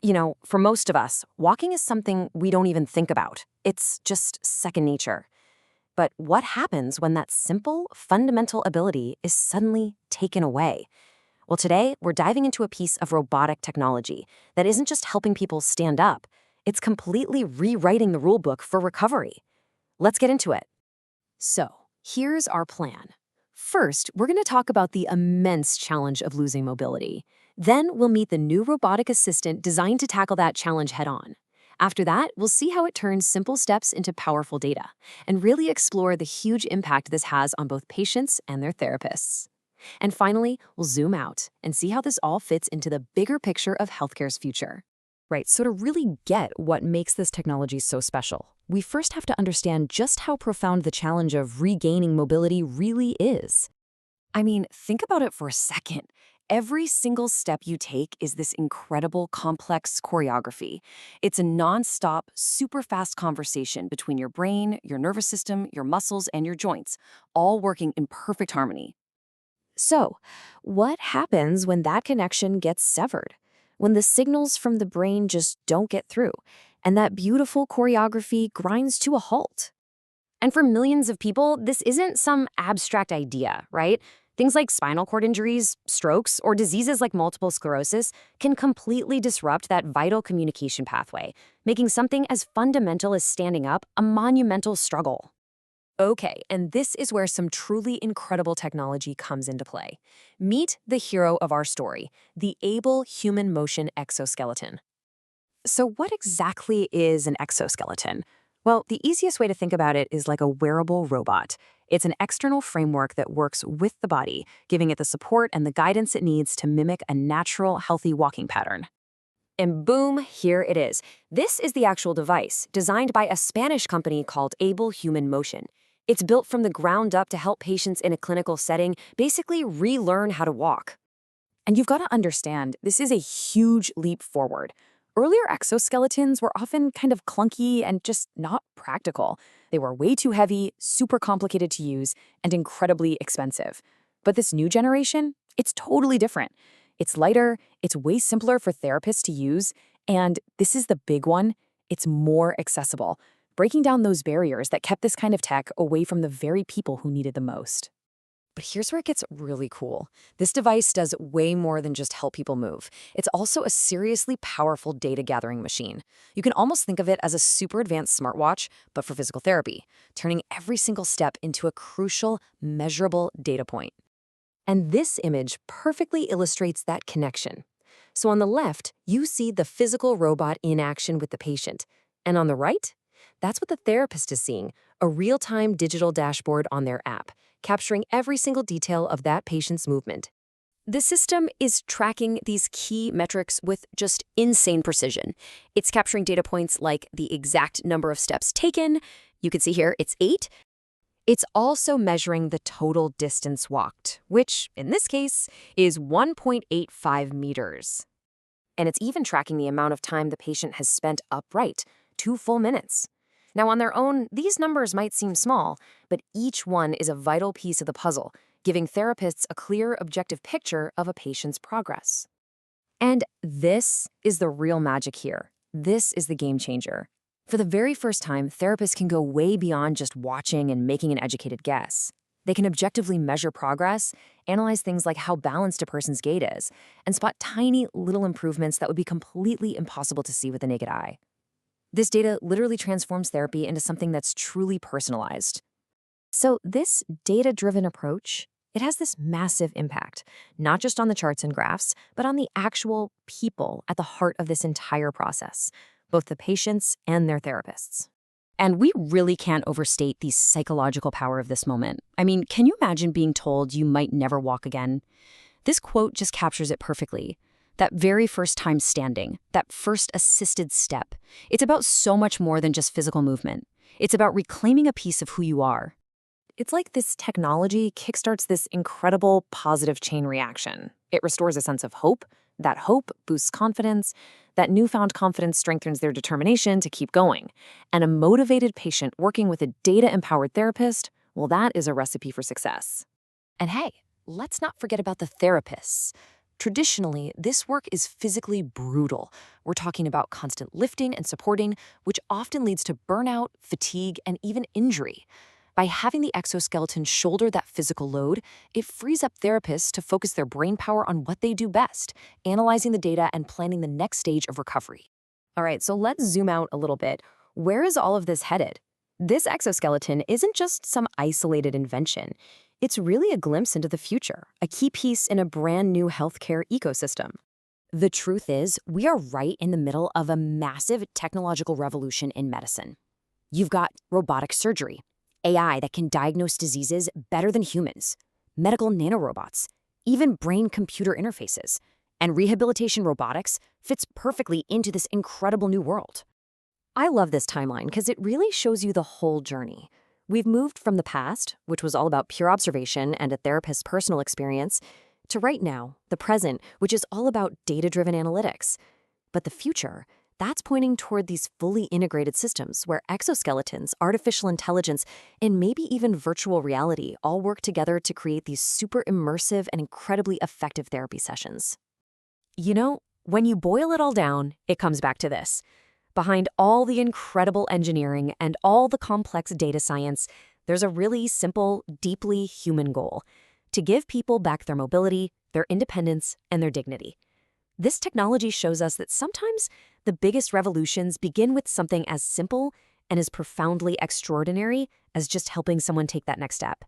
For most of us, walking is something we don't even think about. It's just second nature. But what happens when that simple, fundamental ability is suddenly taken away? Well, today, we're diving into a piece of robotic technology that isn't just helping people stand up, it's completely rewriting the rulebook for recovery. Let's get into it. So, here's our plan. First, we're going to talk about the immense challenge of losing mobility. Then, we'll meet the new robotic assistant designed to tackle that challenge head-on. After that, we'll see how it turns simple steps into powerful data and really explore the huge impact this has on both patients and their therapists. And finally, we'll zoom out and see how this all fits into the bigger picture of healthcare's future. Right, so to really get what makes this technology so special, we first have to understand just how profound the challenge of regaining mobility really is. Think about it for a second. Every single step you take is this incredible, complex choreography. It's a non-stop, super fast conversation between your brain, your nervous system, your muscles, and your joints, all working in perfect harmony. So, what happens when that connection gets severed? When the signals from the brain just don't get through, and that beautiful choreography grinds to a halt? And for millions of people, this isn't some abstract idea, right? Things like spinal cord injuries, strokes, or diseases like multiple sclerosis can completely disrupt that vital communication pathway, making something as fundamental as standing up a monumental struggle. Okay, and this is where some truly incredible technology comes into play. Meet the hero of our story, the Able Human Motion Exoskeleton. So what exactly is an exoskeleton? Well, the easiest way to think about it is like a wearable robot. It's an external framework that works with the body, giving it the support and the guidance it needs to mimic a natural, healthy walking pattern. And boom, here it is. This is the actual device, designed by a Spanish company called Able Human Motion. It's built from the ground up to help patients in a clinical setting basically relearn how to walk. And you've got to understand, this is a huge leap forward. Earlier exoskeletons were often kind of clunky and just not practical. They were way too heavy, super complicated to use, and incredibly expensive. But this new generation, it's totally different. It's lighter, it's way simpler for therapists to use, and this is the big one, it's more accessible, breaking down those barriers that kept this kind of tech away from the very people who need it the most. But here's where it gets really cool. This device does way more than just help people move. It's also a seriously powerful data gathering machine. You can almost think of it as a super advanced smartwatch, but for physical therapy, turning every single step into a crucial, measurable data point. And this image perfectly illustrates that connection. So on the left, you see the physical robot in action with the patient. And on the right, that's what the therapist is seeing, a real-time digital dashboard on their app, capturing every single detail of that patient's movement. The system is tracking these key metrics with just insane precision. It's capturing data points like the exact number of steps taken. You can see here it's 8. It's also measuring the total distance walked, which, in this case, is 1.85 meters. And it's even tracking the amount of time the patient has spent upright, 2 full minutes. Now, on their own, these numbers might seem small, but each one is a vital piece of the puzzle, giving therapists a clear, objective picture of a patient's progress. And this is the real magic here. This is the game changer. For the very first time, therapists can go way beyond just watching and making an educated guess. They can objectively measure progress, analyze things like how balanced a person's gait is, and spot tiny little improvements that would be completely impossible to see with the naked eye. This data literally transforms therapy into something that's truly personalized. So this data-driven approach, it has this massive impact, not just on the charts and graphs, but on the actual people at the heart of this entire process, both the patients and their therapists. And we really can't overstate the psychological power of this moment. Can you imagine being told you might never walk again? This quote just captures it perfectly. That very first time standing, that first assisted step, it's about so much more than just physical movement. It's about reclaiming a piece of who you are. It's like this technology kickstarts this incredible positive chain reaction. It restores a sense of hope. That hope boosts confidence. That newfound confidence strengthens their determination to keep going. And a motivated patient working with a data-empowered therapist, well, that is a recipe for success. And hey, let's not forget about the therapists. Traditionally, this work is physically brutal. We're talking about constant lifting and supporting, which often leads to burnout, fatigue, and even injury. By having the exoskeleton shoulder that physical load, it frees up therapists to focus their brain power on what they do best, analyzing the data and planning the next stage of recovery. All right, so let's zoom out a little bit. Where is all of this headed? This exoskeleton isn't just some isolated invention. It's really a glimpse into the future, a key piece in a brand new healthcare ecosystem. The truth is, we are right in the middle of a massive technological revolution in medicine. You've got robotic surgery, AI that can diagnose diseases better than humans, medical nanorobots, even brain-computer interfaces, and rehabilitation robotics fits perfectly into this incredible new world. I love this timeline because it really shows you the whole journey. We've moved from the past, which was all about pure observation and a therapist's personal experience, to right now, the present, which is all about data-driven analytics. But the future, that's pointing toward these fully integrated systems where exoskeletons, artificial intelligence, and maybe even virtual reality all work together to create these super immersive and incredibly effective therapy sessions. You know, when you boil it all down, it comes back to this. Behind all the incredible engineering and all the complex data science, there's a really simple, deeply human goal: to give people back their mobility, their independence, and their dignity. This technology shows us that sometimes the biggest revolutions begin with something as simple and as profoundly extraordinary as just helping someone take that next step.